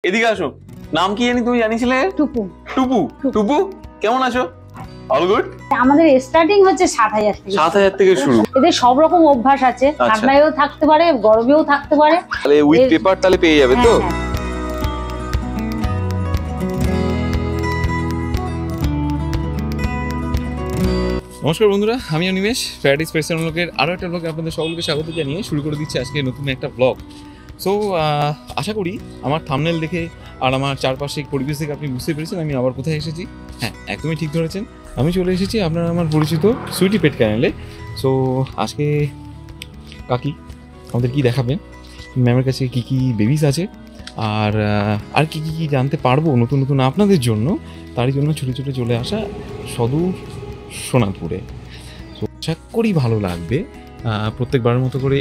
এদিকে আসো। নাম কি জানি তুমি জানিছিলে? টুপু। টুপু। টুপু কেমন আছো? All good. আমাদের স্টার্টিং হচ্ছে ৭,০০০ থেকে। ৭,০০০ থেকে শুরু। এদের সব রকম অভ্যাস আছে, ঠান্ডায়ও থাকতে পারে, গরমেও থাকতে পারে। তাহলে উইথ পেপার তাহলে পেয়ে যাবে তো? নমস্কার বন্ধুরা, আমি অনিমেষ। প্যারাডাইস পেটস এন্ড ব্লগের আরও একটা ব্লগে আপনাদের সকলকে স্বাগত জানিয়ে শুরু করে দিচ্ছি আজকে নতুন একটা ব্লগ। সো আশা করি আমার থাম্বনেল দেখে আর আমার চারপাশে পরিবেশ দেখে আপনি বুঝতে পেরেছেন আমি আবার কোথায় এসেছি। হ্যাঁ, একদমই ঠিক ধরেছেন, আমি চলে এসেছি আপনারা আমার পরিচিত সুইটি পেট ক্যানেলে। সো আজকে কাকি আমাদের কি দেখাবেন, ম্যামের কাছে কি কি বেবিস আছে, আর কি কি জানতে পারবো নতুন নতুন আপনাদের জন্য, তারই জন্য ছুটে ছুটে চলে আসা সদূর সোনারপুরে। তো আশা করি ভালো লাগবে। প্রত্যেকবারের মতো করে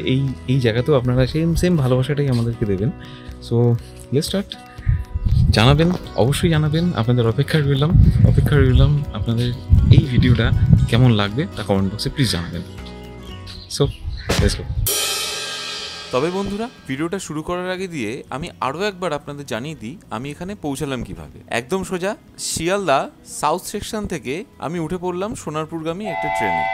এই জায়গাতেও আপনারা সেম ভালোবাসাটাই আমাদেরকে দেবেন। So let's start. জানাবেন, অবশ্যই জানাবেন, আপনাদের অপেক্ষা রইলাম আপনাদের এই ভিডিওটা কেমন লাগবে তা কমেন্ট বক্সে প্লিজ জানাবেন। So let's go. তবে বন্ধুরা, ভিডিওটা শুরু করার আগে দিয়ে আমি আরও একবার আপনাদের জানিয়ে দিই আমি এখানে পৌঁছালাম কিভাবে। একদম সোজা শিয়ালদা সাউথ সেকশন থেকে আমি উঠে পড়লাম সোনারপুরগামী একটা ট্রেনে।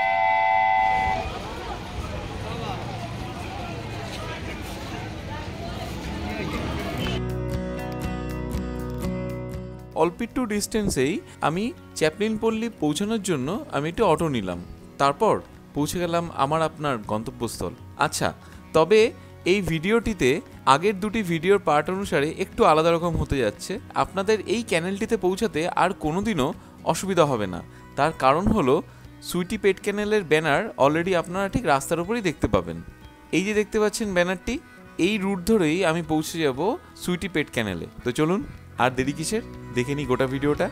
অল্প একটু ডিস্টেন্সেই আমি চ্যাপলিন পল্লী পৌঁছানোর জন্য আমি একটু অটো নিলাম, তারপর পৌঁছে গেলাম আপনার গন্তব্যস্থল। আচ্ছা, তবে এই ভিডিওটিতে আগের দুটি ভিডিওর পার্ট অনুসারে একটু আলাদা রকম হতে যাচ্ছে। আপনাদের এই ক্যানেলটিতে পৌঁছাতে আর কোনোদিনও অসুবিধা হবে না। তার কারণ হলো সুইটি পেট ক্যানেলের ব্যানার অলরেডি আপনারা ঠিক রাস্তার উপরেই দেখতে পাবেন। এই যে দেখতে পাচ্ছেন ব্যানারটি, এই রুট ধরেই আমি পৌঁছে যাব সুইটি পেট ক্যানেলে। তো চলুন, আর দেরি কিসের, দেখে নিই গোটা ভিডিওটা।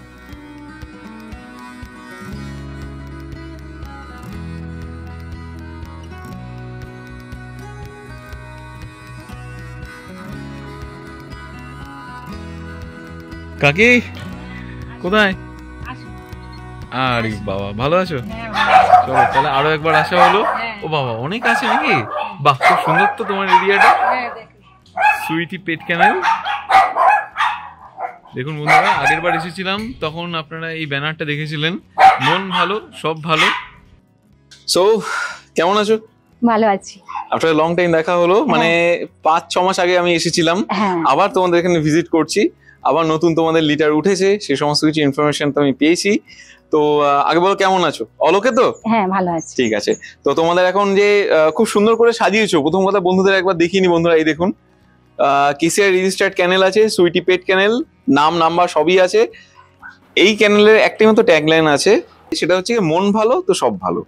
কাকি কোথায়? আরে বাবা, ভালো আছো? চলো তাহলে আরো একবার আসা হলো। ও বাবা, অনেক আছে নাকি? বাহ, খুব সুন্দর তো তোমার এরিয়াটা। সুইটি পেট ক্যানেল। দেখুন বন্ধুরা, আগের বার এসেছিলাম তখন আপনারা এই ব্যানারটা দেখেছিলেন। মন ভালো, সব ভালো। সো কেমন আছো? ভালো আছি। আফটার লং টাইম দেখা হলো, মানে ৫-৬ মাস আগে আমি এসেছিলাম, আবার তোমাদের এখানে ভিজিট করছি। আবার নতুন তোমাদের লিটার উঠেছে, সেই সমস্ত কিছু ইনফরমেশন তো আমি পেয়েছি। তো আগে বলো কেমন আছো? অলোকে তো? হ্যাঁ, ভালো আছি। ঠিক আছে। তো তোমাদের এখন যে খুব সুন্দর করে সাজিয়েছো, প্রথম কথা বন্ধুদের একবার দেখিয়ে নি। বন্ধুরা এই দেখুন, কেসিআর রেজিস্টার্ড ক্যানেল আছে, সুইটি পেট ক্যানেল, নাম নাম্বার সবই আছে। এই ক্যানেলের একটাই মতো ট্যাগলাইন আছে, সেটা হচ্ছে মন ভালো তো সব ভালো।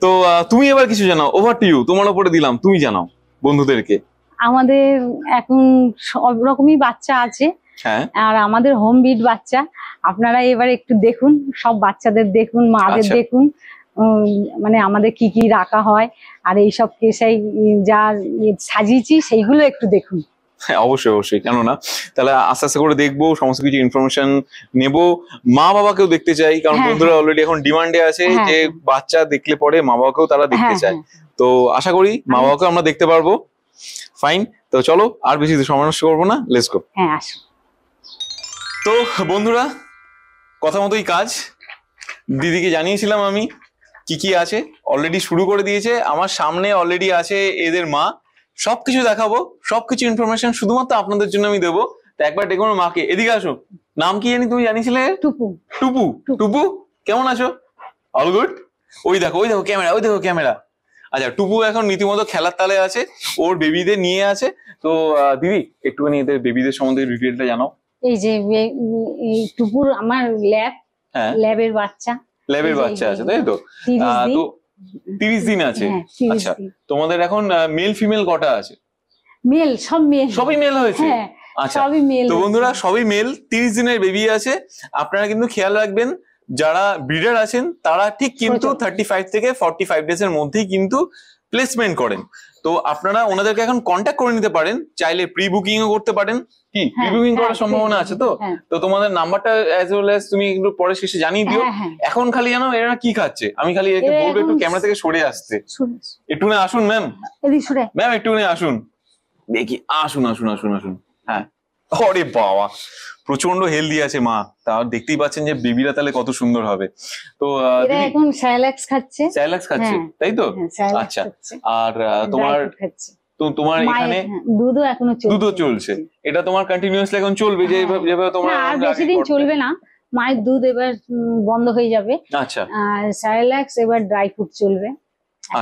তো তুমি এবার কিছু জানাও, ওভার টু ইউ, তোমার উপরে দিলাম, তুমি জানাও বন্ধুদেরকে। আমাদের এখন সব রকমই বাচ্চা আছে, হ্যাঁ, আর আমাদের হোম বিট বাচ্চা। আপনারা এবার একটু দেখুন, সব বাচ্চাদের দেখুন, মাদের দেখুন, মানে আমাদের কি কি রাখা হয়, আর এইসব কেসাই যা সাজিয়েছি সেইগুলো একটু দেখুন। হ্যাঁ, অবশ্যই অবশ্যই, কেন না। তাহলে আস্তে আস্তে করে দেখবো, সমস্ত কিছু ইনফরমেশন নেব। মা বাবাকেও দেখতে চাই, কারণ বন্ধুরা অলরেডি এখন ডিমান্ডে আছে যে বাচ্চা দেখলে পরে মা বাবাকেও তারা দেখতে চায়। তো আশা করি মা বাবাকেও আমরা দেখতে পারবো। ফাইন, তো চলো আর বেশি সময় নষ্ট করবো না, লেটস গো। হ্যাঁ, আসুন। তো বন্ধুরা, কথা মতোই কাজ। দিদিকে জানিয়েছিলাম আমি কি কি আছে, অলরেডি শুরু করে দিয়েছে। আমার সামনে অলরেডি আছে এদের মা, সবকিছু দেখাবো, সবকিছু ইনফরমেশন শুধুমাত্র আপনাদের জন্য আমি দেবো। তো একবার দেখুন মাকে। এদিকে আসো। নাম কি জানি তুমি জানিয়েছিলে? টুপু। টুপু। টুপু কেমন আছো? All good. ওই দেখো ক্যামেরা, ওই দেখো ক্যামেরা। আচ্ছা, টুপু এখন রীতিমতো খেলার তালে আছে, ওর বেবিদের নিয়ে আছে। তো দিদি একটুখানি এদের বেবিদের সম্বন্ধে ডিটেলটা জানাও। এই যে টুপুর আমার ল্যাবের বাচ্চা। ল্যাবের বাচ্চা আছে, তাই তো? 30 দিন আছে। আচ্ছা, তোমাদের এখন মেল ফিমেল কটা আছে? মেল, সবই মেল হয়েছে। আচ্ছা, তো বন্ধুরা সবই মেল, 30 দিনের বেবি আছে। আপনারা কিন্তু খেয়াল রাখবেন, যারা ব্রিডার আছেন তারা ঠিক কিন্তু 35 থেকে 45 ডেজ এর মধ্যেই কিন্তু প্লেসমেন্ট করেন। তো আপনারা ওনাদেরকে এখন কন্ট্যাক্ট করে নিতে পারেন, চাইলে প্রি বুকিং ও করতে পারেন। কি প্রি বুকিং করার সম্ভাবনা আছে? তো তো তোমাদের নাম্বারটা অ্যাজ ওয়েল অ্যাজ তুমি একটু পরে শেষে জানিয়ে দিও। এখন খালি জানো এরা কি খাচ্ছে, আমি খালি একে বলবো একটু ক্যামেরা থেকে সরে আসতে। একটুখানি আসুন ম্যাম, ম্যাম একটুখানি আসুন, দেখি। আসুন আসুন আসুন আসুন। হ্যাঁ, আরে বাবা, প্রচন্ড হেলদি আছে মা, তা দেখতেই পাচ্ছেন যে বেবিরা তাহলে কত সুন্দর হবে। তো এরা এখন স্যালাক্স খাচ্ছে। স্যালাক্স খাচ্ছে, তাই তো? আচ্ছা, আর তোমার তোমার এখানে দুধও এখনো চলছে। দুধও চলছে, এটা তোমার কন্টিনিউয়াসলি এখন চলবে যেভাবে তোমার? আর বেশি দিন চলবে না, মায়ের দুধ এবার বন্ধ হয়ে যাবে। আচ্ছা, আর স্যালাক্স এবার ড্রাই ফ্রুট চলবে।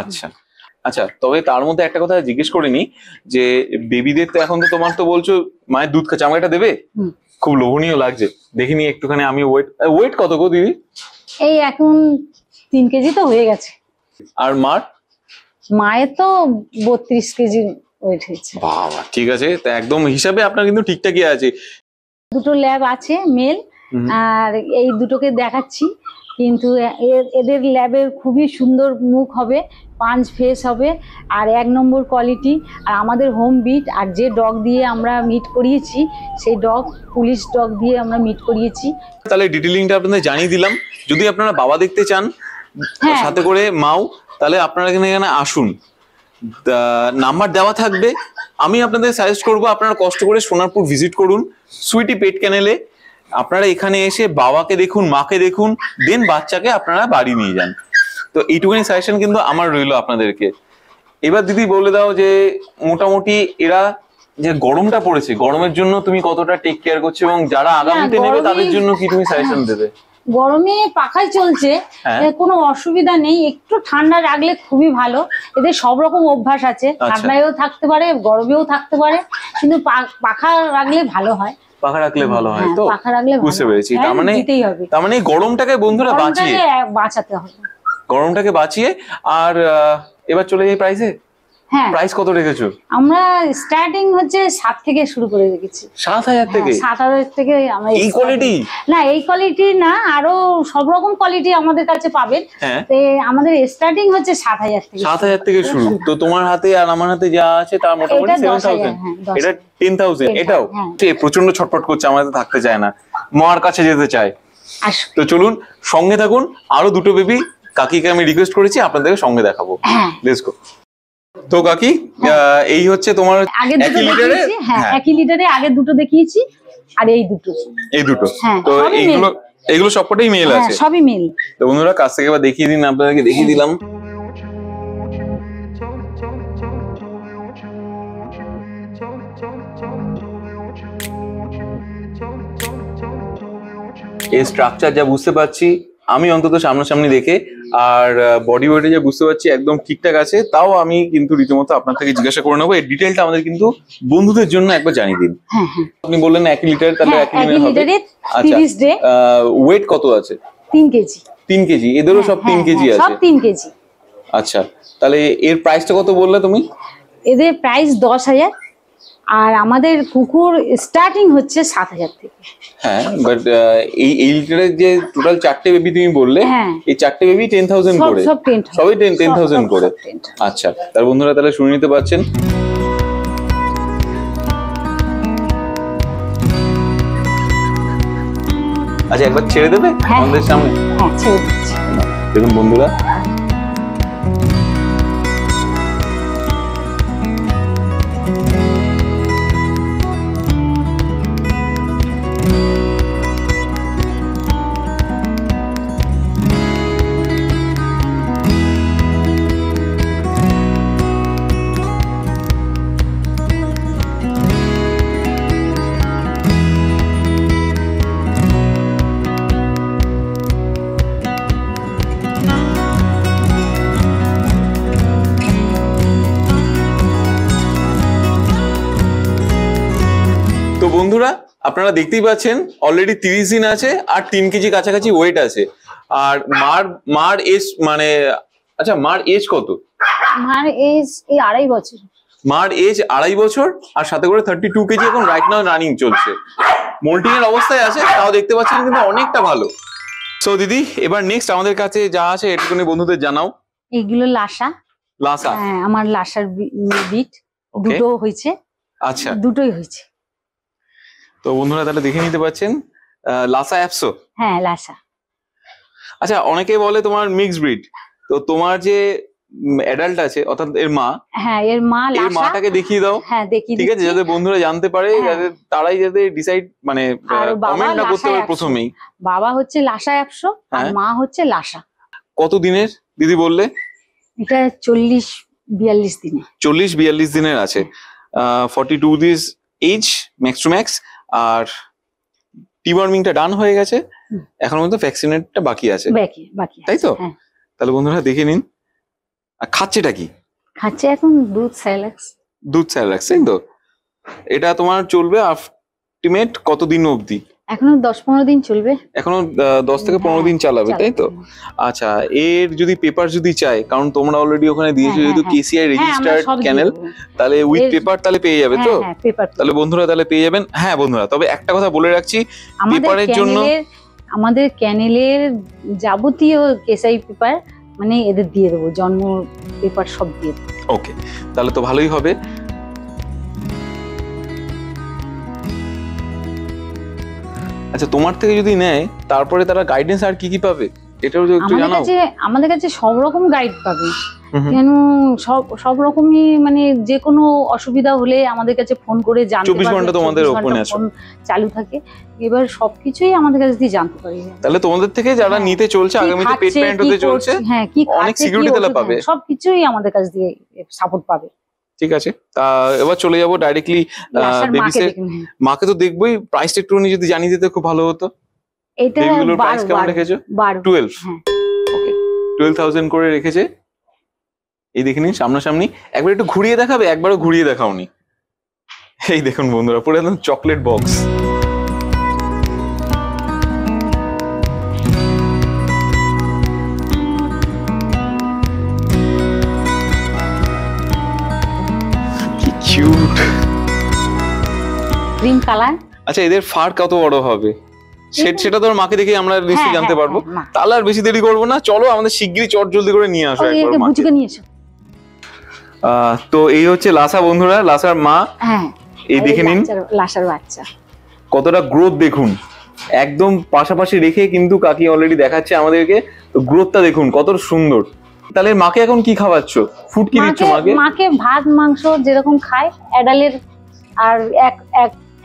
আচ্ছা আচ্ছা, তবে তার মধ্যে একটা কথা জিজ্ঞেস করিনি যে বেবিদের তো এখন তো তোমার তো বলছো মায়ের দুধ খাচ্ছে, আমাকে এটা দেবে? খুব লোভনীয় লাগছে, দেখিনি একটুখানি। আমি ওয়েট কত গো দিদি? এই এখন 3 কেজি তো হয়ে গেছে। আর মায়ের তো 32 কেজি ওয়েট হয়েছে। বাবা, ঠিক আছে, তা একদম হিসাবে আপনার কিন্তু ঠিকঠাকই আছে। দুটো ল্যাব আছে মেল, আর এই দুটোকে দেখাচ্ছি, কিন্তু এদের ল্যাবের খুবই সুন্দর মুখ হবে, পাঁচ ফেস হবে, আর 1 নম্বর কোয়ালিটি। আর আমাদের হোম বিট, আর যে ডগ দিয়ে আমরা মিট করিয়েছি সেই ডগ পুলিশ ডগ দিয়ে আমরা মিট করিয়েছি। তাহলে ডিটেইলিংটা আপনাদের জানিয়ে দিলাম। যদি আপনারা বাবা দেখতে চান সাথে করে মাও, তাহলে আপনারা এখানে আসুন, নাম্বার দেওয়া থাকবে। আমি আপনাদের সাজেস্ট করবো আপনারা কষ্ট করে সোনারপুর ভিজিট করুন, সুইটি পেট ক্যানেলে। আপনারা এখানে এসে বাবাকে দেখুন, মাকে দেখুন, দেন বাচ্চাকে আপনারা বাড়ি নিয়ে যান। তো এইটুকুনি সাজেশন কিন্তু আমার রইলো আপনাদেরকে। এবার দিদি বলে দাও যে মোটামুটি এরা যে গরমটা পড়েছে, গরমের জন্য তুমি কতটা টেক কেয়ার করছো, এবং যারা আগামীতে নেবে তাদের জন্য কি তুমি সাজেশন দেবে? গরমে পাখাই চলছে, কোনো অসুবিধা নেই, একটু ঠান্ডা রাখলে খুবই ভালো। এদের সব রকম অভ্যাস আছে, ঠান্ডায়ও থাকতে পারে, গরমেও থাকতে পারে, কিন্তু পাখা রাখলে ভালো হয়। পাখা রাখলে ভালো হয়, তো পাখা রাখলে বুঝতে পেরেছি। তার মানে গরমটাকে বন্ধুরা বাঁচাতে হবে, গরমটাকে বাঁচিয়ে। আর এবার চলে যাই প্রাইসে। হ্যাঁ, প্রাইস কত রেখেছো? আমরা স্টার্টিং হচ্ছে 7 থেকে শুরু করে রেখেছি। 7,000 থেকে? 7,000 থেকে আমরা। এই কোয়ালিটি না, এই কোয়ালিটি না, আরো সব রকম কোয়ালিটি আমাদের কাছে পাবেন। তো আমাদের স্টার্টিং হচ্ছে 7,000 থেকে। 7,000 থেকে শুরু। তো তোমার হাতে আর আমার হাতে যা আছে তার মোটামুটি 7,000। এটা 10,000। এটাও প্রচন্ড ছটফট করছে, আমাদের থাকতে চায় না, মার কাছে যেতে চায়। তো চলুন সঙ্গে থাকুন, আরো দুটো বেবি কাকিকে আমি রিকোয়েস্ট করেছি আপনাদেরকে সঙ্গে দেখাবো। Let's go. তো কাকি, এই হচ্ছে তোমার একই লিটারে আগে দুটো দেখিয়েছি, আর এই দুটো। তো এইগুলো সবকটাই মেল আছে? সবই মেল। তো বন্ধুরা কাছ থেকে এবার দেখিয়ে দিন, আপনাদেরকে দেখিয়ে দিলাম। এই স্ট্রাকচার যা বুঝতে পারছি আমি অন্তত সামনাসামনি দেখে, আর বডি ওয়েটে যা বুঝতে পারছি একদম ঠিকঠাক আছে। তাও আমি কিন্তু রীতিমতো আপনার থেকে জিজ্ঞাসা করে নেবো, এই ডিটেলটা আমাদের কিন্তু বন্ধুদের জন্য একবার জানিয়ে দিন। আপনি বললেন 1 লিটার, তাহলে 1 লিটার হবে। আচ্ছা, ওয়েট কত আছে? 3 কেজি। 3 কেজি? এদেরও সব 3 কেজি আছে? সব 3 কেজি। আচ্ছা, তাহলে এর প্রাইসটা কত বললে তুমি? এদের প্রাইস 10,000, আর আমাদের কুকুর স্টার্টিং হচ্ছে 7,000 থেকে। হ্যাঁ, বাট এই লিটারের যে টোটাল 4টে বেবি তুমি বললে, এই 4টে বেবি 10,000 করে? সবই 10,000 করে। আচ্ছা, তার বন্ধুরা তাহলে শুনে নিতে পারছেন। আচ্ছা, একবার ছেড়ে দেবে আমাদের সামনে? হ্যাঁ, ছেড়ে দিচ্ছি। দেখুন বন্ধুরা, বন্ধুরা আপনারা দেখতেই পাচ্ছেন অলরেডি 30 দিন আছে, আর 3 কেজি কাছাকাছি ওয়েট আছে। আর মার এজ মানে, আচ্ছা মার এজ কত? মার এজ এই 2.5 বছর। মার এজ 2.5 বছর, আর সাথে করে 32 কেজি এখন রাইট নাও রানিং চলছে। মোল্টিং এর অবস্থায় আছে, তাও দেখতে পাচ্ছেন কিন্তু অনেকটা ভালো। সো দিদি, এবার নেক্সট আমাদের কাছে যা আছে একটুখানি বন্ধুদের জানাও। এগুলো লাসা। হ্যাঁ, আমার লাসার বিট দুটো হয়েছে। আচ্ছা, দুটোই হয়েছে। তো বন্ধুরা তাহলে দেখে নিতে পাচ্ছেন লাসা অ্যাপসো। হ্যাঁ, লাসা। আচ্ছা, অনেকে বলে তোমার মিক্স ব্রিড, তো তোমার যে অ্যাডাল্ট আছে অর্থাৎ এর মা, হ্যাঁ এর মা এই লাসা। মাটাকে দেখিয়ে দাও। হ্যাঁ দেখিয়ে ঠিক আছে, দিচ্ছি। যাতে বন্ধুরা জানতে পারে, হ্যাঁ। যাতে তারাই যাতে ডিসাইড মানে আর বাবা কমেন্ট না করতে লাসা পারে 100 প্রথমেই। বাবা হচ্ছে লাসা 100 আর হ্যাঁ। মা হচ্ছে লাসা। কত দিনের দিদি বললে? এটা 40-42 দিনে। 40-42 দিনের আছে। 42 this is max to max. আর ডিওয়ার্মিংটা ডান হয়ে গেছে, এখন মধ্যে ভ্যাকসিনেটটা বাকি আছে, বাকি তাই তো? হ্যাঁ। তাহলে বন্ধুরা দেখে নিন। আর খাচ্ছেটা কি? খাচ্ছে এখন দুধ স্যালাক্স। দুধ স্যালাক্স, তাই তো? এটা তোমার চলবে আলটিমেট কতদিন অবধি? এখনো 10-15 দিন চলবে। এখনো 10 থেকে 15 দিন চালাবে, তাই তো? আচ্ছা, এর যদি পেপার যদি চাই, কারণ তোমরা অলরেডি ওখানে দিয়েছো যেহেতু কেসিআই রেজিস্টার্ড চ্যানেল, তাহলে উইথ পেপার তাহলে পেয়ে যাবে তো? হ্যাঁ পেপার। তাহলে বন্ধুরা তাহলে পেয়ে যাবেন। হ্যাঁ বন্ধুরা, তবে একটা কথা বলে রাখছি, পেপারের জন্য আমাদের ক্যানেলের যাবতীয় কেসআই পেপার মানে এদের দিয়ে দেবো, জন্ম পেপার সব দিয়ে দেবো। ওকে, তাহলে তো ভালোই হবে। আচ্ছা, তোমার থেকে যদি নেয় তারপরে তারা গাইডেন্স আর কি কি পাবে এটাও একটু জানাও। আমাদের কাছে সব রকম গাইড পাবে, কেন সব রকমই মানে যে কোনো অসুবিধা হলে আমাদের কাছে ফোন করে জানতে পারবে। 24 ঘন্টা তোমাদের ওপেন আছে, চালু থাকে। এবার সবকিছুই আমাদের কাছে দিয়ে জানতে পারি। তাহলে তোমাদের থেকে যারা নিতে চলছে, আগামীতে পেট প্যারেন্ট হতে চলছে, হ্যাঁ কি অনেক সিকিউরিটি তাহলে পাবে, সবকিছুই আমাদের কাছে দিয়ে সাপোর্ট পাবে। ঠিক আছে, তা এবার চলে যাবো ডাইরেক্টলি বেবিসের। মাকে তো দেখবোই, প্রাইসটা একটু যদি জানিয়ে দিতে খুব ভালো হতো। এটা বেবিগুলোর প্রাইস কেমন রেখেছো? 12। ওকে, 12,000 করে রেখেছে। এই দেখে নিন সামনাসামনি, একবার একটু ঘুরিয়ে দেখাবে? একবারও ঘুরিয়ে দেখাওনি। এই দেখুন বন্ধুরা, পুরো একদম চকলেট বক্স। কি কিউট ক্রিম কালার। আচ্ছা, এদের ফার কত বড় হবে সেটা তো মাকে দেখে আমরা নিশ্চয়ই জানতে পারবো। তাহলে আর বেশি দেরি করবো না, চলো আমাদের শিগগিরই চট জলদি করে নিয়ে আসো একবার মাকে। তো এই হচ্ছে লাসা বন্ধুরা, লাসার মা। হ্যাঁ, এই দেখে নিন লাসার বাচ্চা কতটা গ্রোথ দেখুন, একদম পাশাপাশি রেখে কিন্তু কাকি অলরেডি দেখাচ্ছে আমাদেরকে। তো গ্রোথটা দেখুন কত সুন্দর। তাহলে মাকে এখন কি খাওয়াচ্ছ? ফুড কি দিচ্ছ মাকে? মাকে ভাত মাংস যেরকম খায় অ্যাডালের, আর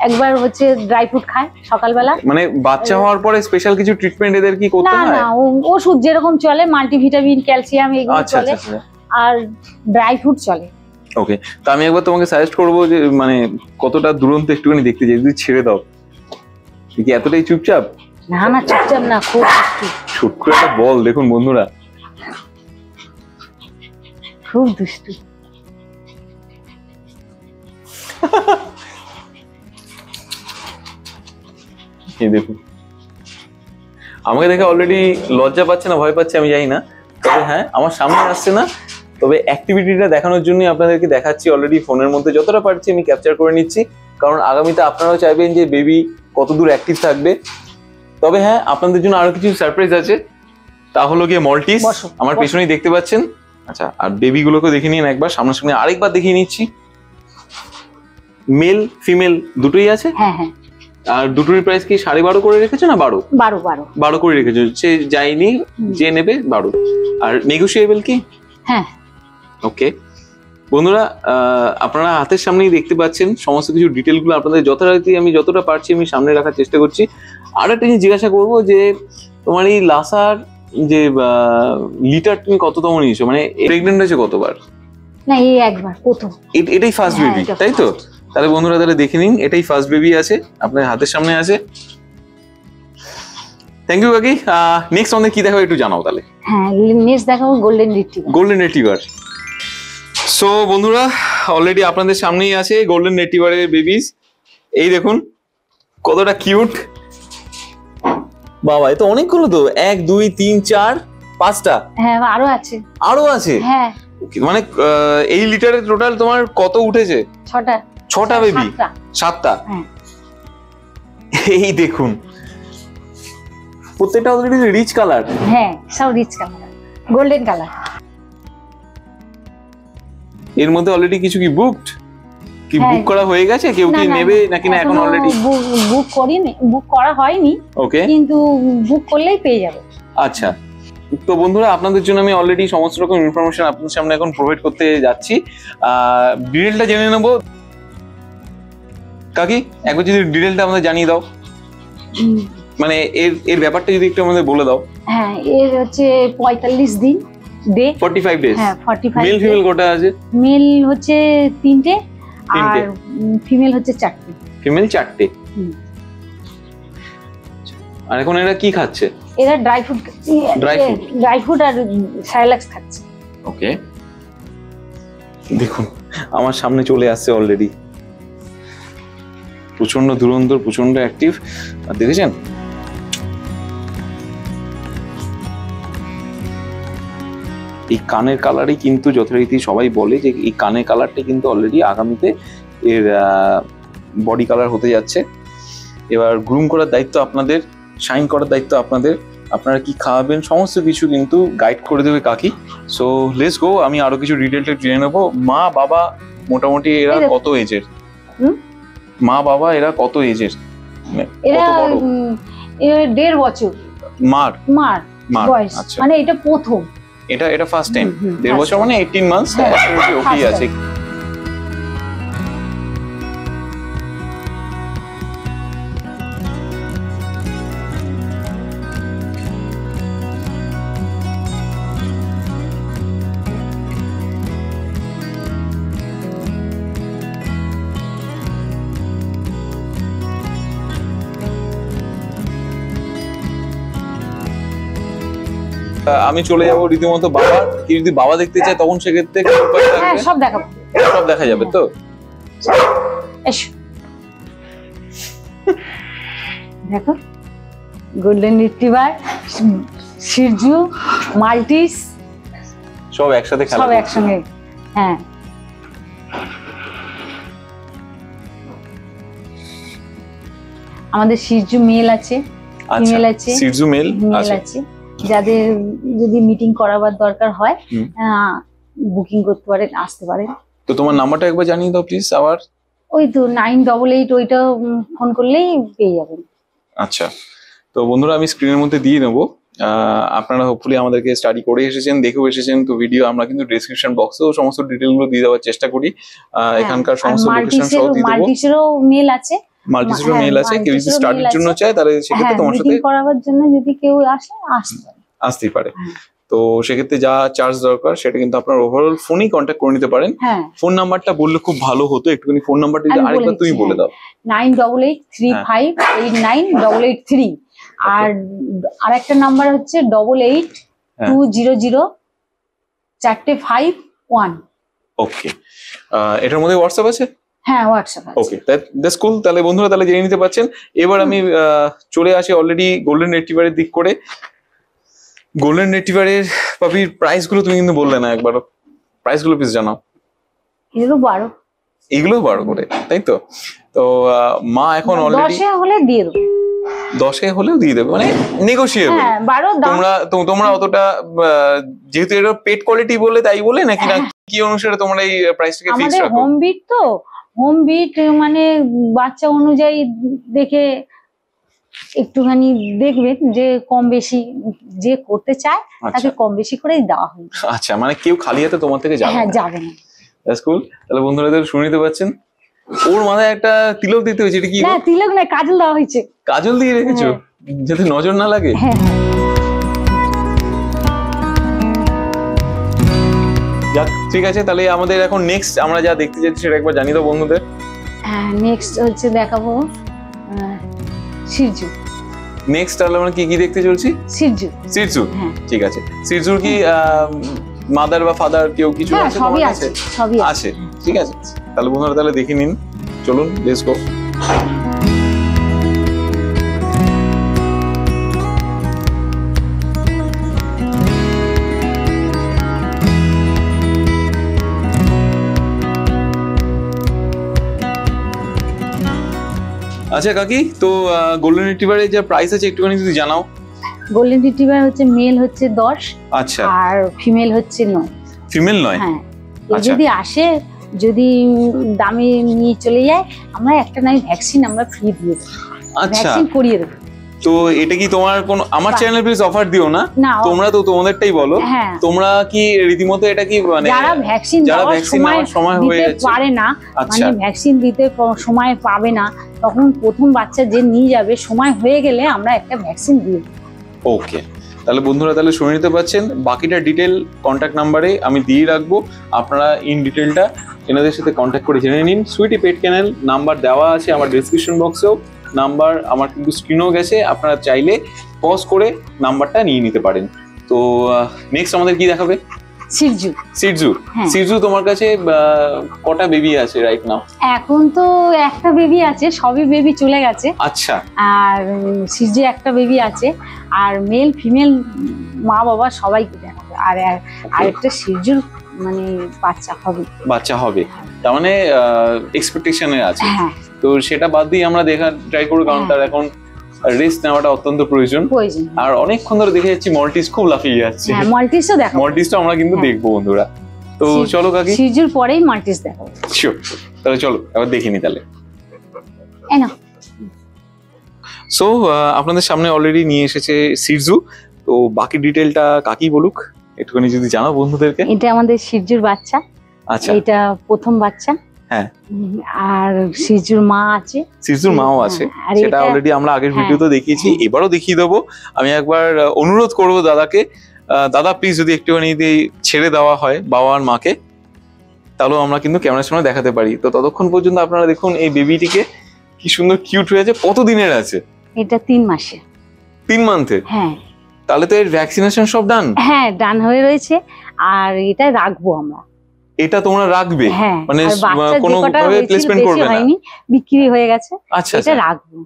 একবার হচ্ছে ড্রাই ফ্রুট খায় সকালবেলা। মানে বাচ্চা হওয়ার পরে স্পেশাল কিছু ট্রিটমেন্ট এদের কি করতে হয়? না, ওষুধ যেরকম চলে, মাল্টিভিটামিন, ক্যালসিয়াম এগুলো চলে, আর ড্রাই ফ্রুট চলে। ওকে, তো আমি একবার তোমাকে সাজেস্ট করবো যে মানে কতটা দুরন্ত একটুখানি দেখতে চাই, যদি ছেড়ে দাও। কি এতটাই চুপচাপ? না চুপচাপ না, খুব ছোট্ট একটা বল দেখুন বন্ধুরা, খুব দুষ্টু। এই দেখুন, আমাকে দেখে অলরেডি লজ্জা পাচ্ছে না ভয় পাচ্ছে আমি জানি না, তবে হ্যাঁ আমার সামনে আসছে না, তবে অ্যাক্টিভিটিটা দেখানোর জন্যই আপনাদেরকে দেখাচ্ছি। অলরেডি ফোনের মধ্যে যতটা পারছি আমি ক্যাপচার করে নিচ্ছি, কারণ আগামীতে আপনারাও চাইবেন যে বেবি কতদূর অ্যাক্টিভ থাকবে। তবে হ্যাঁ, আপনাদের জন্য আরো কিছু সারপ্রাইজ আছে, তা হলো গিয়ে মল্টিস আমার পেছনেই দেখতে পাচ্ছেন। আচ্ছা, আর বেবিগুলোকে দেখে নিন একবার সামনাসামনি, আরেকবার দেখিয়ে নিচ্ছি। মেল ফিমেল দুটোই আছে। হ্যাঁ। আর দুটোর প্রাইস কি 12.5 করে রেখেছো না 12? 12 করে রেখেছো, সে যায়নি যে নেবে 12। আর নেগোশিয়েবল কি? হ্যাঁ। ওকে বন্ধুরা, আপনারা হাতের সামনেই দেখতে পাচ্ছেন সমস্ত কিছু ডিটেলগুলো, আপনাদের যথারীতি আমি যতটা পারছি আমি সামনে রাখার চেষ্টা করছি। আর একটা জিনিস জিজ্ঞাসা করবো যে তোমার এই লাসার যে লিটার তুমি কততম নিয়েছো, মানে প্রেগনেন্ট হয়েছে কতবার? না, এই একবার প্রথম। এটাই ফার্স্ট বেবি, তাই তো? তাহলে বন্ধুরা তাহলে দেখে নিন, এটাই ফার্স্ট বেবি আছে, আপনার হাতের সামনে আছে। থ্যাংক ইউ কাকি। নেক্সট আমাদের কি দেখাবো একটু জানাও তাহলে। হ্যাঁ, নেক্সট দেখাবো golden retriever. Golden retriever. So বন্ধুরা, অলরেডি আপনাদের সামনেই আছে গোল্ডেন রিট্রিভারের বেবিস। এই দেখুন কতটা কিউট। বাবা, এ তো অনেকগুলো তো, 1 2 3 4 5টা। হ্যাঁ, আরো আছে। হ্যাঁ, মানে এই লিটারে টোটাল তোমার কত উঠেছে? 6টা বেবি। 7টা। এই দেখুন প্রত্যেকটা অলরেডি রিচ কালার। হ্যাঁ, সব রিচ কালার, গোল্ডেন কালার। এর মধ্যে অলরেডি কিছু কি বুকড? কি বুক করা হয়ে গেছে? কেউ কি নেবে নাকি না এখন অলরেডি? বুক করা হয়নি। ওকে, কিন্তু বুক করলেই পেয়ে যাবে। আচ্ছা, তো বন্ধুরা, আপনাদের জন্য আমি অলরেডি সমস্ত রকম ইনফরমেশন আপনাদের সামনে এখন প্রোভাইড করতে যাচ্ছি। ডিটেলটা জেনে নেবো। কাকি, একবার যদি ডিটেলটা আমাদের জানিয়ে দাও, মানে এর ব্যাপারটা যদি একটু আমাদের বলে দাও। হ্যাঁ, এর হচ্ছে 45 দিন, ডে 45 ডেজ। হ্যাঁ 45। মেল ফিমেল কোটা আছে? মেল হচ্ছে 3টে আর ফিমেল হচ্ছে 4টে। ফিমেল 4টে। আর এখন এরা কি খাচ্ছে? এরা ড্রাই ফ্রুট আর সাইলাক্স খাচ্ছে। ওকে, দেখুন আমার সামনে চলে আসছে অলরেডি, প্রচন্ড ধুরন্ধর, প্রচন্ড অ্যাক্টিভ। আর দেখেছেন এই কানের কালারই কিন্তু যথারীতি সবাই বলে যে এই কানের কালারটা কিন্তু অলরেডি আগামীতে এর বডি কালার হতে যাচ্ছে। এবার গ্রুম করার দায়িত্ব আপনাদের, শাইন করার দায়িত্ব আপনাদের। আপনারা কি খাওয়াবেন সমস্ত কিছু কিন্তু গাইড করে দেবে কাকি। সো লেটস গো, আমি আরো কিছু ডিটেলটা জেনে নেবো। মা বাবা মোটামুটি এরা কত এজের? মা বাবা এরা কত এজের? এরা 1.5 বছর। মার বয়স, আচ্ছা, মানে এটা প্রথম, এটা ফার্স্ট টাইম। 1.5 বছর মানে 18 মান্থস। ওকে আছে। আমি চলে যাবো রীতিমতো বাবা, কি যদি বাবা দেখতে চায় তখন সেক্ষেত্রে সব দেখাবো, সব দেখা যাবে তো। দেখো, গোল্ডেন রিট্রিভার, শিরজু, মাল্টিস সব একসাথে খেলা, সব একসঙ্গে। হ্যাঁ, আমাদের শিরজু মেল আছে, ফিমেল আছে। শিরজু মেল আছে, যাদের যদি মিটিং করাবার দরকার হয় বুকিং করতে পারেন, আসতে পারেন। তো তোমার নাম্বারটা একবার জানিয়ে দাও প্লিজ। আবার ওই তো 988, ওইটা ফোন করলেই পেয়ে যাবেন। আচ্ছা, তো বন্ধুরা আমি স্ক্রিনের মধ্যে দিয়ে নেবো। আপনারা হোপফুলি আমাদেরকে স্টাডি করে এসেছেন, দেখেও এসেছেন। তো ভিডিও আমরা কিন্তু ডেসক্রিপশন বক্সেও সমস্ত ডিটেইল গুলো দিয়ে দেওয়ার চেষ্টা করি। এখানকার সমস্ত লোকেশন সহ দিয়ে দেবো। মাল্টিসেরও মেল আছে, মাল্টিসেরও মেল আছে। কেউ যদি স্টাডির জন্য চায় তাহলে সেক্ষেত্রে তোমার সাথে মিটিং করাবার জন্য যদি কেউ আসতেই পারে। তো সেক্ষেত্রে যা চার্জ দরকার সেটা কিন্তু আপনার ওভারঅল ফোনেই কন্ট্যাক্ট করে নিতে পারেন। ফোন নাম্বারটা বললে খুব ভালো হতো, একটুখানি ফোন নাম্বারটা যদি আরেকবার তুমি বলে দাও। 9883589883। আর আরেকটা নাম্বার হচ্ছে 88200451। ওকে, এটার মধ্যে হোয়াটসঅ্যাপ আছে? হ্যাঁ, হোয়াটসঅ্যাপ আছে। ওকে, দ্যাটস কুল। তাহলে বন্ধুরা তাহলে জেনে নিতে পারছেন। এবার আমি চলে আসি অলরেডি গোল্ডেন রিট্রিভারের দিক করে। গোল্ডেন রিট্রিভারের পাপির প্রাইস গুলো তুমি কিন্তু বললে না একবার, প্রাইস গুলো প্লিজ জানাও। এগুলো 12 করে, তাই তো? তো মা এখন অলরেডি 10 হলে দিয়ে দেবো, 10 হলেও দিয়ে দেবে, মানে নেগোশিয়েবল। তোমরা অতটা, যেহেতু এটা পেট কোয়ালিটি বলে তাই বলে নাকি না কি অনুসারে তোমরা এই প্রাইসটাকে ফিক্স রাখো? হোম বিট, তো হোম বিট মানে বাচ্চা অনুযায়ী দেখে একটুখানি দেখবেন যে কম বেশি যে করতে চায় তাকে কম বেশি করেই দেওয়া হয়। আচ্ছা, মানে কেউ খালি হাতে তোমার থেকে যাবে না? হ্যাঁ, যাবে না। দ্যাটস কুল। তাহলে বন্ধুরা শুনে নিতে পাচ্ছেন, ওর মাথায় একটা তিলক দিতে হয়েছে। এটা কি? না, তিলক না, কাজল দেওয়া হয়েছে। কাজল দিয়ে রেখেছো যাতে নজর না লাগে? হ্যাঁ। যাক, ঠিক আছে। তাহলে আমাদের এখন নেক্সট আমরা যা দেখতে যাচ্ছি সেটা একবার জানিয়ে দাও বন্ধুদের। হ্যাঁ, নেক্সট হচ্ছে দেখাবো শিরজু। নেক্সট তাহলে আমরা কি কি দেখতে চলছি? শিরজু। ঠিক আছে। শিরজুর কি মাদার বা ফাদার কেউ কিছু আছে? সবই আছে, সবই আছে। ঠিক আছে, তাহলে বন্ধুরা তাহলে দেখে নিন। চলুন, লেটস গো। আচ্ছা কাকি, তো গোল্ডেন রিট্রিভারের যে প্রাইস আছে একটুখানি যদি জানাও। গোল্ডেন রিট্রিভার হচ্ছে মেল হচ্ছে 10, আচ্ছা, আর ফিমেল হচ্ছে 9। ফিমেল 9? হ্যাঁ, যদি আসে, যদি দামে নিয়ে চলে যায়, আমরা একটা নাই ভ্যাকসিন আমরা ফ্রি দিয়ে দেব। আচ্ছা, ভ্যাকসিন করিয়ে দেব। তো এটা কি তোমার কোন আমার চ্যানেলে প্লিজ অফার দিও না, তোমরা তো তোমাদেরটাই বলো। তোমরা কি রীতিমতো এটা কি মানে যারা ভ্যাকসিন নেওয়ার সময় হয়ে পারে না, মানে ভ্যাকসিন দিতে সময় পাবে না, তখন প্রথম বাচ্চা যে নিয়ে যাবে সময় হয়ে গেলে আমরা একটা ভ্যাকসিন দিই। ওকে, তাহলে বন্ধুরা তাহলে শুনে নিতে পারছেন, বাকিটা ডিটেল কন্ট্যাক্ট নাম্বারে আমি দিয়ে রাখবো, আপনারা ইন ডিটেলটা এনাদের সাথে কন্ট্যাক্ট করে জেনে নিন। সুইটি পেট কেনেল নাম্বার দেওয়া আছে আমার ডেসক্রিপশন বক্সেও, নাম্বার আমার কিন্তু স্ক্রিনেও গেছে, আপনারা চাইলে পজ করে নাম্বারটা নিয়ে নিতে পারেন। তো নেক্সট আমাদের কি দেখাবে? সিরজু। সিরজু, সিরজু তোমার কাছে কটা বেবি আছে রাইট নাও? এখন তো একটা বেবি আছে, সবই বেবি চলে গেছে। আচ্ছা। আর সিরজু একটা বেবি আছে, আর মেল ফিমেল মা বাবা সবাইকে দেখাবে। আর আরেকটা সিরজুর মানে বাচ্চা হবে, তার মানে এক্সপেকটেশনে আছে। তো সেটা বাদ দিয়ে আমরা দেখা ট্রাই করব, কারণ তার এখন রেস্ট নেওয়াটা অত্যন্ত প্রয়োজন। আর অনেকক্ষণ ধরে দেখে যাচ্ছি মল্টিস খুব লাফিয়ে যাচ্ছে। মল্টিসও দেখো, মল্টিসটা আমরা কিন্তু দেখবো বন্ধুরা। তো চলো কাকি, সিরজুর পরেই মল্টিস দেখাবো। শিওর, তাহলে চলো এবার দেখে নি তাহলে। সো আপনাদের সামনে অলরেডি নিয়ে এসেছে সিরজু, তো বাকি ডিটেলটা কাকি বলুক একটুখানি যদি জানো বন্ধুদেরকে। এটা আমাদের সিরজুর বাচ্চা। আচ্ছা, এটা প্রথম বাচ্চা। হ্যাঁ, আর সিরজুর মা আছে, সিরজুর মাও আছে, সেটা অলরেডি আমরা আগের ভিডিওতে দেখিয়েছি, এবারও দেখিয়ে দেবো। আমি একবার অনুরোধ করব দাদাকে, দাদা প্লিজ যদি একটুখানি ছেড়ে দেওয়া হয় বাবা আর মাকে, তাহলেও আমরা কিন্তু ক্যামেরার সামনে দেখাতে পারি। তো ততক্ষণ পর্যন্ত আপনারা দেখুন এই বেবিটিকে, কি সুন্দর কিউট হয়েছে। কত দিনের আছে এটা? 3 মাসে। 3 মান্থে? হ্যাঁ। তাহলে তো এর ভ্যাকসিনেশন সব ডান? হ্যাঁ, ডান হয়ে রয়েছে। আর এটা রাখবো আমরা। এটা তোমরা রাখবে? হ্যাঁ, মানে কোনো ভাবে প্লেসমেন্ট করবে না? বিক্রি হয়ে গেছে। আচ্ছা, এটা রাখবো।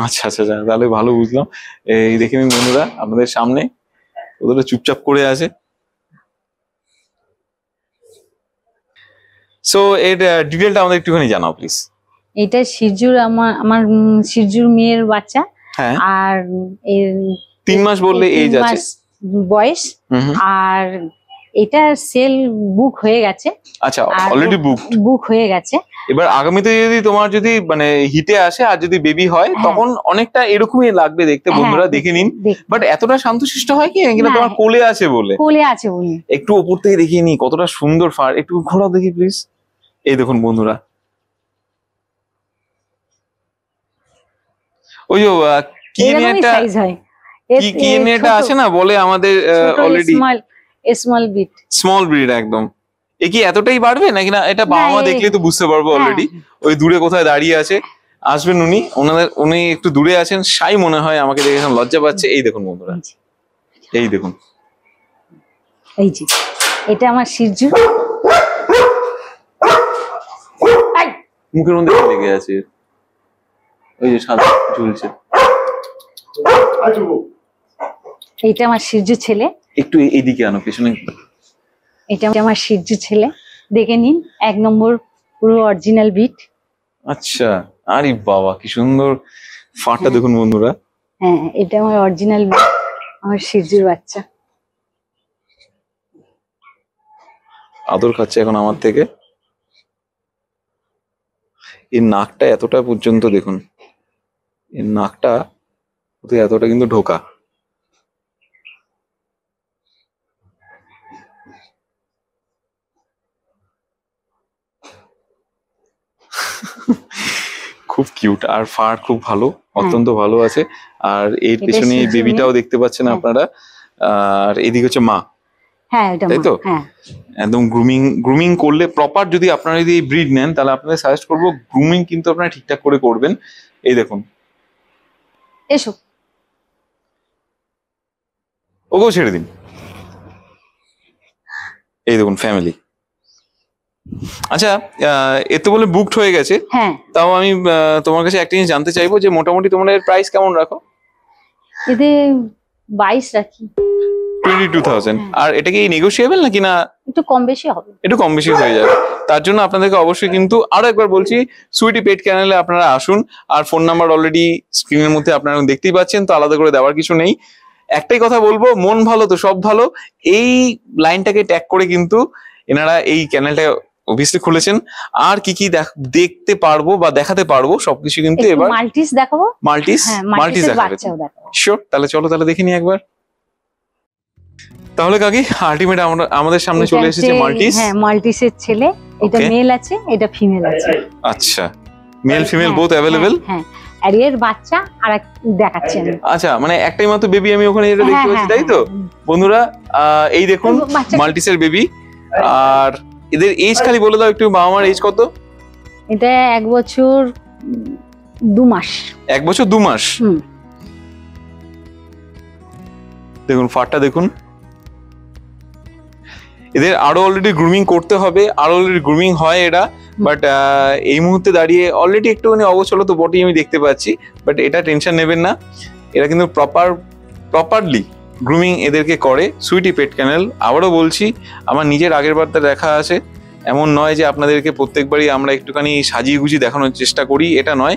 আচ্ছা আচ্ছা, তাহলে ভালো বুঝলাম। এই দেখে নিন বন্ধুরা আপনাদের সামনে, ওদের চুপচাপ করে আছে। সো এর ডিটেইলটা আমাদের একটুখানি জানাও প্লিজ। এটা সিরজুর, আমার সিরজুর মেয়ের বাচ্চা। হ্যাঁ। আর এর 3 মাস বললে এজ আছে, বয়স। আর এটা সেল বুক হয়ে গেছে। আচ্ছা, অলরেডি বুক হয়ে গেছে। এবার আগামীতে যদি তোমার যদি মানে হিটে আসে আর যদি বেবি হয়, তখন অনেকটা এরকমই লাগবে দেখতে, বন্ধুরা দেখে নিন। বাট এতটা শান্তশিষ্ট হয় কি কিনা তোমার কোলে আছে বলে? কোলে আছে বলে। একটু উপর থেকে দেখিয়ে নি কতটা সুন্দর ফার, একটু ঘোরাও দেখি প্লিজ। এই দেখুন বন্ধুরা, ওই কি নিয়ে একটা কি নিয়ে একটা আছে না বলে আমাদের অলরেডি স্মল ব্রিড একদম। এ কি এতটাই বাড়বে নাকি না? এটা বাবা মা দেখলেই তো বুঝতে পারবো অলরেডি। ওই দূরে কোথায় দাঁড়িয়ে আছে, আসবেন উনি একটু দূরে আছেন, সাই মনে হয় আমাকে দেখে লজ্জা পাচ্ছে। এই দেখুন বন্ধুরা, এই দেখুন, এই যে এটা আমার সিরজু। মুখের মধ্যে লেগে আছে, ওই যে সাদা ঝুলছে। এইটা আমার সিরজু ছেলে। একটু এইদিকে আনো পেছনে। এটা আমার সিরজু ছেলে, দেখে নিন, 1 নম্বর পুরো অরিজিনাল বিট। আচ্ছা, আরে বাবা কি সুন্দর ফাটা দেখুন বন্ধুরা। হ্যাঁ, এটা আমার অরিজিনাল বিট, আমার সিরজুর বাচ্চা। আদর খাচ্ছে এখন আমার থেকে। এর নাকটা এতটা পর্যন্ত দেখুন, এর নাকটা এতটা কিন্তু ঢোকা। খুব কিউট, আর ফার খুব ভালো, অত্যন্ত ভালো আছে। আর এর পেছনে বেবিটাও দেখতে পাচ্ছেন আপনারা। আর এদিকে হচ্ছে মা। হ্যাঁ, তাই তো? একদম গ্রুমিং করলে প্রপার, যদি আপনারা যদি ব্রিড নেন তাহলে আপনাদের সাজেস্ট করবো গ্রুমিং কিন্তু আপনারা ঠিকঠাক করে করবেন। এই দেখুন, এসো, ওকেও ছেড়ে দিন। এই দেখুন ফ্যামিলি। আচ্ছা, এত বলে বুকড হয়ে গেছে। হ্যাঁ, তাও আমি তোমার কাছে একটা জিনিস জানতে চাইবো যে মোটামুটি তোমরা এর প্রাইস কেমন রাখো? এতে 22 রাখি। 22,000। আর এটা কি নেগোশিয়েবল নাকি না? একটু কম বেশি হবে, একটু কম বেশি হয়ে যাবে। তার জন্য আপনাদেরকে অবশ্যই কিন্তু আরো একবার বলছি, সুইটি পেট চ্যানেলে আপনারা আসুন। আর ফোন নাম্বার অলরেডি স্ক্রিনের মধ্যে আপনারা দেখতেই পাচ্ছেন, তো আলাদা করে দেওয়ার কিছু নেই। একটাই কথা বলবো, মন ভালো তো সব ভালো, এই লাইনটাকে ট্যাগ করে কিন্তু এনারা এই চ্যানেলটা অবভিয়াসলি খুলেছেন। আর কি কি দেখতে পারবো বা দেখাতে পারবো সবকিছু কিন্তু এবার মাল্টিস দেখাবো। মাল্টিস দেখাবে। শিওর, তাহলে চলো তাহলে দেখে নি একবার। তাহলে কাকি আলটিমেট আমাদের সামনে চলে এসেছে মাল্টিস। হ্যাঁ, মাল্টিসের ছেলে, এটা মেল আছে, এটা ফিমেল আছে। আচ্ছা, মেল ফিমেল বোথ अवेलेबल। হ্যাঁ, আর এর বাচ্চা আর এক দেখাচ্ছেন। আচ্ছা, মানে একটাই মাত্র বেবি আমি ওখানে যেটা দেখতে পাচ্ছি, তাই তো বন্ধুরা? এই দেখুন মাল্টিসের বেবি। আর এদের এজ খালি বলে দাও একটু, বাবা মার এজ কত? এটা 1 বছর 2 মাস। 1 বছর 2 মাস। দেখুন ফারটা দেখুন। এদের আরো অলরেডি গ্রুমিং করতে হবে, আরো অলরেডি গ্রুমিং হয় এরা, বাট এই মুহূর্তে দাঁড়িয়ে অলরেডি একটুখানি অবচল তো বটেই আমি দেখতে পাচ্ছি, বাট এটা টেনশন নেবেন না, এরা কিন্তু প্রপারলি গ্রুমিং এদেরকে করে সুইটি পেট ক্যানেল। আবারও বলছি, আমার নিজের আগের বারটা দেখা আছে, এমন নয় যে আপনাদেরকে প্রত্যেকবারই আমরা একটুখানি সাজিয়ে গুজিয়ে দেখানোর চেষ্টা করি, এটা নয়।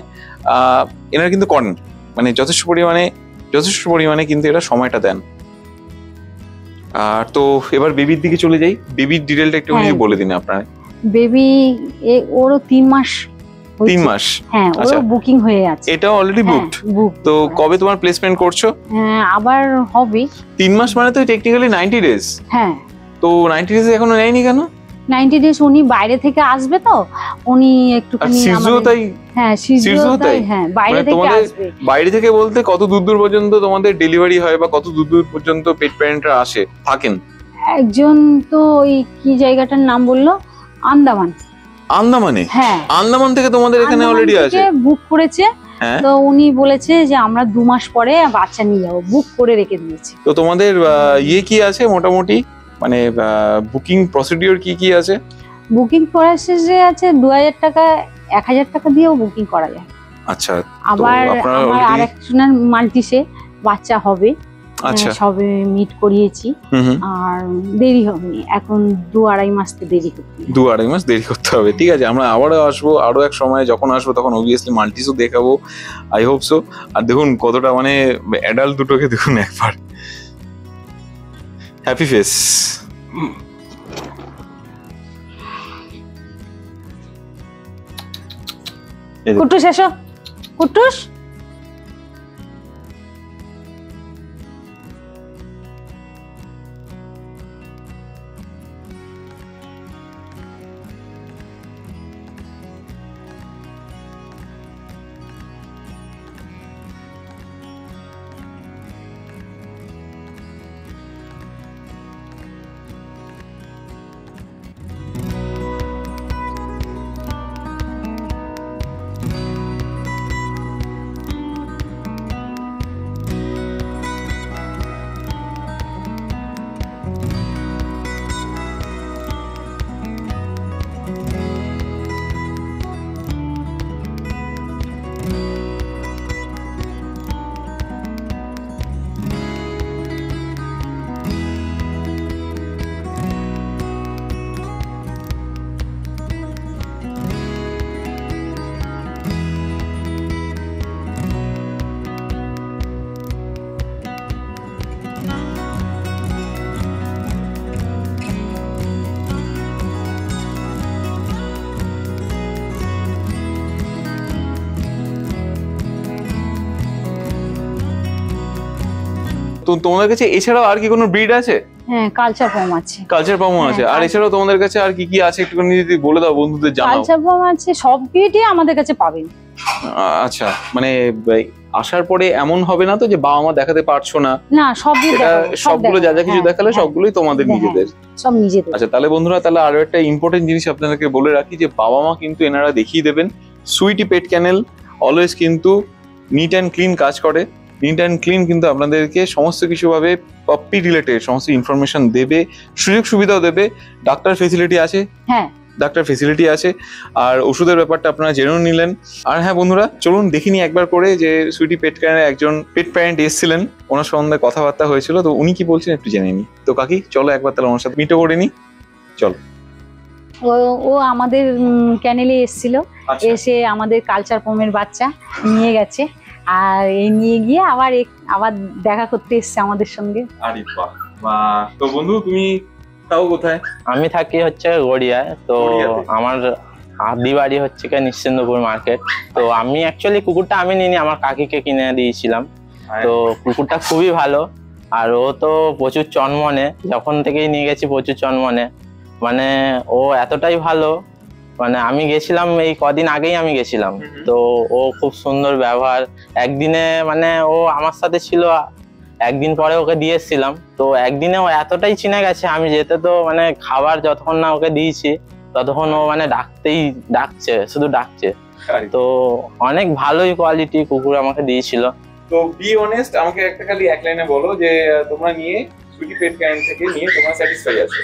এনারা কিন্তু করেন, মানে যথেষ্ট পরিমাণে কিন্তু এরা সময়টা দেন। আর তো এবার বেবির দিকে চলে যাই, বেবির ডিটেলটা একটুখানি বলে দিন আপনারা। বেবি ওরও 3 মাস। 3 মাস? হ্যাঁ, ওরও বুকিং হয়ে আছে। এটা অলরেডি বুকড। তো কবে তোমার প্লেসমেন্ট করছো? আবার হবে। 3 মাস মানে তো টেকনিক্যালি 90 ডেজ। হ্যাঁ, তো 90 ডেজ এখনো নেয়নি কেন? 90 ডেজ উনি বাইরে থেকে আসবে, তো উনি একটুখানি আমাদের। হ্যাঁ, সিজুও তাই। হ্যাঁ, বাইরে থেকে আসবে। বাইরে থেকে বলতে কত দূর পর্যন্ত তোমাদের ডেলিভারি হয় বা কত দূর পর্যন্ত পেট প্যারেন্টরা আসে থাকেন? একজন তো ওই কি জায়গাটার নাম বললো, আন্দামানে। হ্যাঁ, আন্দামান থেকে তোমাদের এখানে অলরেডি আছে, বুক করেছে। তো উনি বলেছে যে আমরা 2 মাস পরে বাচ্চা নিয়ে যাবো, বুক করে রেখে দিয়েছে। তো তোমাদের কি আছে মোটামুটি, মানে বুকিং প্রসিডিওর কি আছে? বুকিং প্রসেসে আছে 2000 টাকা, 1000 টাকা দিয়েও বুকিং করা যায়। আচ্ছা, আবার আমার আরেকজনের মাল্টিসে বাচ্চা হবে। আচ্ছা, সবে মিট করিয়েছি। আর দেরি হবে, এখন 2-2.5 মাস দেরি করতে হবে। 2-2.5 মাস দেরি করতে হবে, ঠিক আছে। আমরা আবারও আসবো, আরো এক সময় যখন আসবো তখন অবভিয়াসলি মাল্টিসও দেখাবো, আই হোপ সো। আর দেখুন কতটা মানে অ্যাডাল্ট দুটোকে দেখুন একবার, হ্যাপি ফেস। কুটুস এসো, কুটুস। তো তোমাদের কাছে এছাড়াও আর কি কোনো ব্রিড আছে? হ্যাঁ, কালচার পম আছে। কালচার পম আছে। আর এছাড়াও তোমাদের কাছে আর কি আছে একটুখানি যদি বলে দাও বন্ধুদের জানাও। কালচার পম আছে, সব ব্রিডই আমাদের কাছে পাবেন। আচ্ছা, মানে আসার পরে এমন হবে না তো যে বাবা মা দেখাতে পারছো না? না, সবগুলো যা যা কিছু দেখালে সবগুলোই তোমাদের নিজেদের, সব নিজেদের। আচ্ছা, তাহলে বন্ধুরা তাহলে আরো একটা ইম্পর্টেন্ট জিনিস আপনাদেরকে বলে রাখি যে বাবা মা কিন্তু এনারা দেখিয়ে দেবেন। সুইটি পেট ক্যানেল অলওয়েজ কিন্তু নিট অ্যান্ড ক্লিন কাজ করে। নিট অ্যান্ড ক্লিন কিন্তু আপনাদেরকে সমস্ত কিছু ভাবে পাপ্পি রিলেটেড সমস্ত ইনফরমেশন দেবে, সুযোগ সুবিধাও দেবে। ডাক্তার ফেসিলিটি আছে, হ্যাঁ ডাক্তার ফেসিলিটি আছে। আর ওষুধের ব্যাপারটা আপনারা জেনেও নিলেন। আর হ্যাঁ বন্ধুরা, চলুন দেখিনি একবার করে যে সুইটি পেট ক্যানেলে একজন পেট প্যারেন্ট এসেছিলেন, ওনার সম্বন্ধে কথাবার্তা হয়েছিল, তো উনি কি বলছেন একটু জেনে নি। তো কাকি চলো একবার তাহলে ওনার সাথে মিটও করে নি, চলো। ও আমাদের ক্যানেলে এসেছিল, এসে আমাদের কালচার পমের বাচ্চা নিয়ে গেছে, আর এই নিয়ে গিয়ে আবার দেখা করতে এসছে আমাদের সঙ্গে। আরে বাহ, তো বন্ধু তুমি তাও কোথায়? আমি থাকি হচ্ছে গড়িয়ায়। তো গড়িয়াতে? আমার আদি বাড়ি হচ্ছে নিশ্চিন্দপুর মার্কেট। তো আমি অ্যাকচুয়ালি কুকুরটা আমি নিইনি, আমার কাকিকে কিনে দিয়েছিলাম। তো কুকুরটা খুবই ভালো, আর ও তো প্রচুর চনমনে, যখন থেকেই নিয়ে গেছি প্রচুর চনমনে। মানে ও এতটাই ভালো, মানে আমি গেছিলাম এই কদিন আগেই আমি গেছিলাম, তো ও খুব সুন্দর ব্যবহার। একদিনে মানে ও আমার সাথে ছিল, একদিন পরে ওকে দিয়ে এসেছিলাম। তো একদিনে ও এতটাই চিনে গেছে, আমি যেতে তো মানে খাবার যতক্ষণ না ওকে দিয়েছি ততক্ষণ ও মানে ডাকছে, শুধু ডাকছে। তো অনেক ভালোই কোয়ালিটি কুকুর আমাকে দিয়েছিল। তো বি অনেস্ট, আমাকে একটা খালি এক লাইনে বলো যে তোমরা নিয়ে সুইটি পেট ক্যানেল থেকে নিয়ে তোমরা স্যাটিসফাই আছো?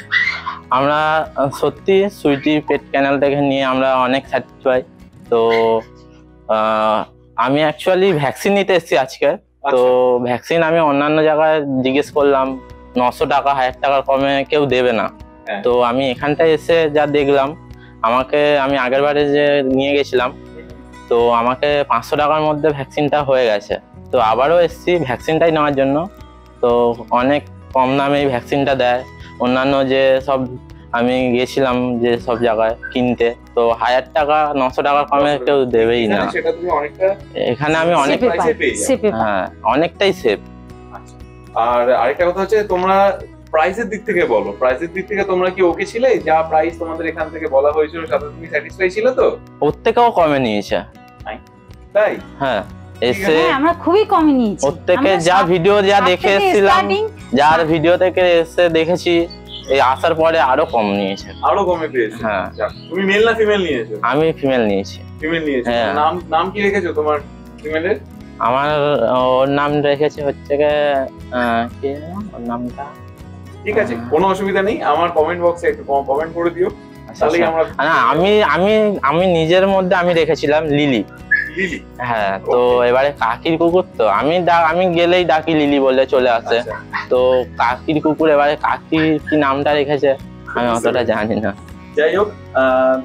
আমরা সত্যি সুইটি পেট ক্যানেল থেকে নিয়ে আমরা অনেক স্যাটিসফাই। তো আমি অ্যাকচুয়ালি ভ্যাকসিন নিতে এসেছি আজকে। তো ভ্যাকসিন আমি অন্যান্য জায়গায় জিজ্ঞেস করলাম, 900 টাকা 1000 টাকার কমে কেউ দেবে না। তো আমি এখানটায় এসে যা দেখলাম, আমি আগের বারে যে নিয়ে গেছিলাম, তো আমাকে 500 টাকার মধ্যে ভ্যাকসিনটা হয়ে গেছে। তো আবারও এসেছি ভ্যাকসিনটাই নেওয়ার জন্য। তো অনেক কম দামে ভ্যাকসিনটা দেয়। অন্যান্য যে সব আমি গেছিলাম যে সব জায়গায় কিনতে, তো 1000 টাকা 900 টাকার কমে কেউ দেবেই না। এখানে আমি অনেক হ্যাঁ অনেকটাই সেফ। আর আরেকটা কথা হচ্ছে, তোমরা প্রাইসের দিক থেকে বলো, প্রাইসের দিক থেকে তোমরা কি ওকে ছিলে? যা প্রাইস তোমাদের এখান থেকে বলা হয়েছিল সাথে তুমি স্যাটিসফাই ছিলে তো? ওর থেকেও কমে নিয়েছে। তাই? হ্যাঁ, এসে আমরা খুবই কমই নিয়েছি। ওর থেকে যা ভিডিও যা দেখে এসেছিলাম, যার ভিডিও থেকে এসে দেখেছি, এই আসার পরে আরো কম নিয়েছে। আরো কমে পেয়েছে? হ্যাঁ। তুমি মেল না ফিমেল নিয়েছো? আমি ফিমেল নিয়েছি। ফিমেল নিয়েছো? হ্যাঁ। নাম কি রেখেছো তোমার ফিমেলের? আমার ওর নাম রেখেছে হচ্ছে কি ওর নামটা, ঠিক আছে কোনো অসুবিধা নেই, আমার কমেন্ট বক্সে একটু কমেন্ট করে দিও, তাহলেই আমরা। না, আমি নিজের মধ্যে আমি রেখেছিলাম লিলি। লিলি? হ্যাঁ। তো এবারে কাকির কুকুর, তো আমি গেলেই ডাকি লিলি বলে চলে আসে। তো কাকির কুকুর, এবারে কাকি কি নামটা রেখেছে আমি অতটা জানি না। যাই হোক,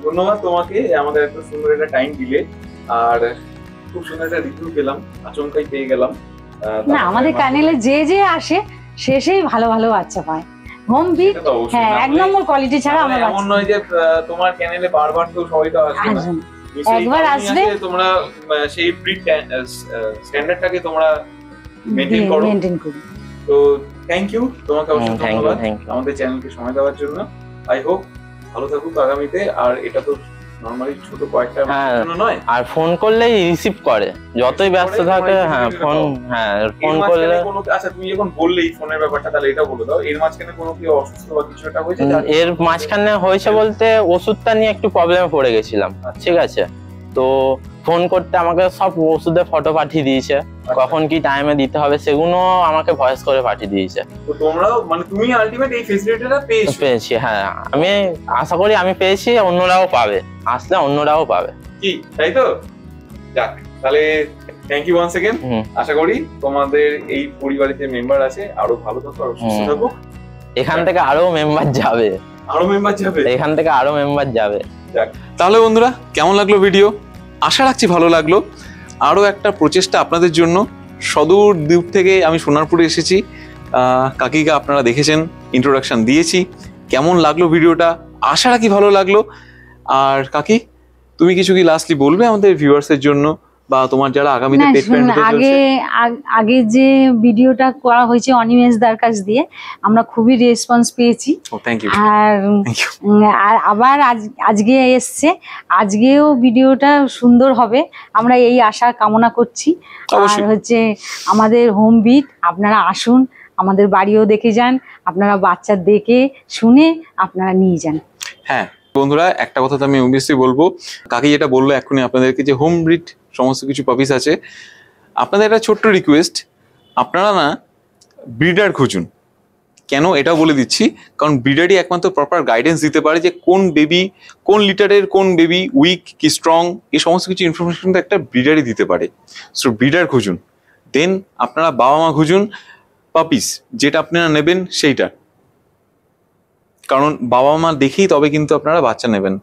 ধন্যবাদ তোমাকে, আমাদের এত সুন্দর একটা টাইম দিলে, আর খুব সুন্দর একটা রিভিউ পেলাম, আচমকাই পেয়ে গেলাম। না, আমাদের চ্যানেলে যে আসে শেষেই ভালো ভালো বাচ্চা পায়। হোম বিট, হ্যাঁ, 1 নম্বর কোয়ালিটি ছাড়া আমার বাচ্চা এমন নয় যে তোমার চ্যানেলে বারবার তো সবাই তো আসবে না, একবার আসবে। তোমরা সেই ব্রিড স্ট্যান্ডার্ডটাকে তোমরা মেইনটেইন করো। তো থ্যাংক ইউ তোমাকে, অসংখ্য ধন্যবাদ আমাদের চ্যানেলকে সময় দেওয়ার জন্য। আই হোপ ভালো থাকুক আগামীতে। আর এটা তো নরমালি ছোট কয়েকটা জন্য নয়, আর ফোন করলেই রিসিভ করে, যতই ব্যস্ত থাকে। হ্যাঁ, ফোন করলে। আচ্ছা, তুমি যখন বললে এই ফোনের ব্যাপারটা, তাহলে এটা বলে দাও, এর মাঝখানে কোনো কি অসুস্থ বা কিছু একটা হয়েছে? এর মাঝখানে হয়েছে বলতে ওষুধটা নিয়ে একটু প্রবলেমে পড়ে গেছিলাম, ঠিক আছে। তো ফোন করতে আমাকে সব ওষুধের ফটো পাঠিয়ে দিয়েছে, কখন কি টাইমে দিতে হবে সেগুলো আমাকে ভয়েস করে পাঠিয়ে দিয়েছে। তো তোমরাও মানে তুমি আলটিমেট এই ফেসিলিটিটা পেয়েছি। হ্যাঁ, আমি আশা করি আমি পেয়েছি, অন্যরাও পাবে, আসলে অন্যরাও পাবে, কি তাই তো? যাক, তাহলে থ্যাংক ইউ ওয়ান্স अगेन। আশা করি তোমাদের এই পরিবারের যে মেম্বার আছে আরো ভালো থাকো, আরো সুস্থ থাকো। এখান থেকে আরো মেম্বার যাবে, এখান থেকে আরো মেম্বার যাবে। তাহলে বন্ধুরা, কেমন লাগলো ভিডিও? আশা রাখছি ভালো লাগলো। আরো একটা প্রচেষ্টা আপনাদের জন্য, সদূর দ্বীপ থেকে আমি সোনারপুরে এসেছি। কাকিকে আপনারা দেখেছেন, ইন্ট্রোডাকশন দিয়েছি। কেমন লাগলো ভিডিওটা? আশা রাখি ভালো লাগলো। আর কাকি, তুমি কিছু কি লাস্টলি বলবে আমাদের ভিউয়ার্সের জন্য, বা তোমার যারা আগামীতে পেট প্যান্ট হতে চলছে? আগে যে ভিডিওটা করা হয়েছে অনিমেষ দার কাছ দিয়ে, আমরা খুবই রেসপন্স পেয়েছি। আর আবার আজকে এসছে, আজকেও ভিডিওটা সুন্দর হবে, আমরা এই আশা কামনা করছি। আর হচ্ছে আমাদের হোম বিট, আপনারা আসুন, আমাদের বাড়িও দেখে যান, আপনারা বাচ্চা দেখে শুনে আপনারা নিয়ে যান। হ্যাঁ বন্ধুরা, একটা কথা তো আমি অবশ্যই বলবো, কাকি যেটা বললো এখনই আপনাদেরকে, যে হোম ব্রিড সমস্ত কিছু পাপিস আছে। আপনাদের একটা ছোট্ট রিকোয়েস্ট, আপনারা না ব্রিডার খুঁজুন। কেন এটাও বলে দিচ্ছি, কারণ ব্রিডারই একমাত্র প্রপার গাইডেন্স দিতে পারে যে কোন বেবি, কোন লিটারের কোন বেবি উইক কি স্ট্রং, এই সমস্ত কিছু ইনফরমেশনটা একটা ব্রিডারই দিতে পারে। সো ব্রিডার খুঁজুন, দেন আপনারা বাবা মা খুঁজুন পাপিস, যেটা আপনারা নেবেন সেইটা। কারণ বাবা মা দেখেই তবে কিন্তু আপনারা বাচ্চা নেবেন,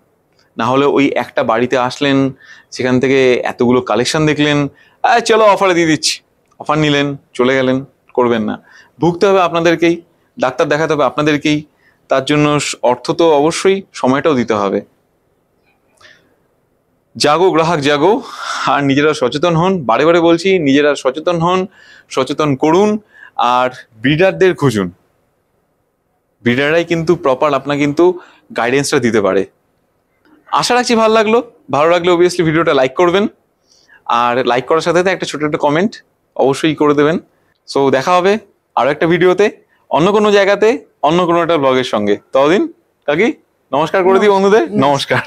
না হলে ওই একটা বাড়িতে আসলেন, সেখান থেকে এতগুলো কালেকশন দেখলেন, চলো অফারে দিয়ে দিচ্ছি, অফার নিলেন, চলে গেলেন, করবেন না। ভুগতে হবে আপনাদেরকেই, ডাক্তার দেখাতে হবে আপনাদেরকেই, তার জন্য অর্থ তো অবশ্যই, সময়টাও দিতে হবে। জাগো গ্রাহক জাগো, আর নিজেরা সচেতন হন। বারে বারে বলছি, নিজেরা সচেতন হন, সচেতন করুন, আর ব্রিডারদের খুঁজুন। ব্রিডাররাই কিন্তু প্রপার আপনাকে কিন্তু গাইডেন্সটা দিতে পারে। আশা রাখছি ভালো লাগলো। ভালো লাগলে অবভিয়াসলি ভিডিওটা লাইক করবেন, আর লাইক করার সাথে সাথে একটা ছোট একটা কমেন্ট অবশ্যই করে দেবেন। সো দেখা হবে আরো একটা ভিডিওতে, অন্য কোনো জায়গাতে, অন্য কোনো একটা ব্লগের সঙ্গে। ততদিন কাকি নমস্কার করে দিই বন্ধুদের। নমস্কার।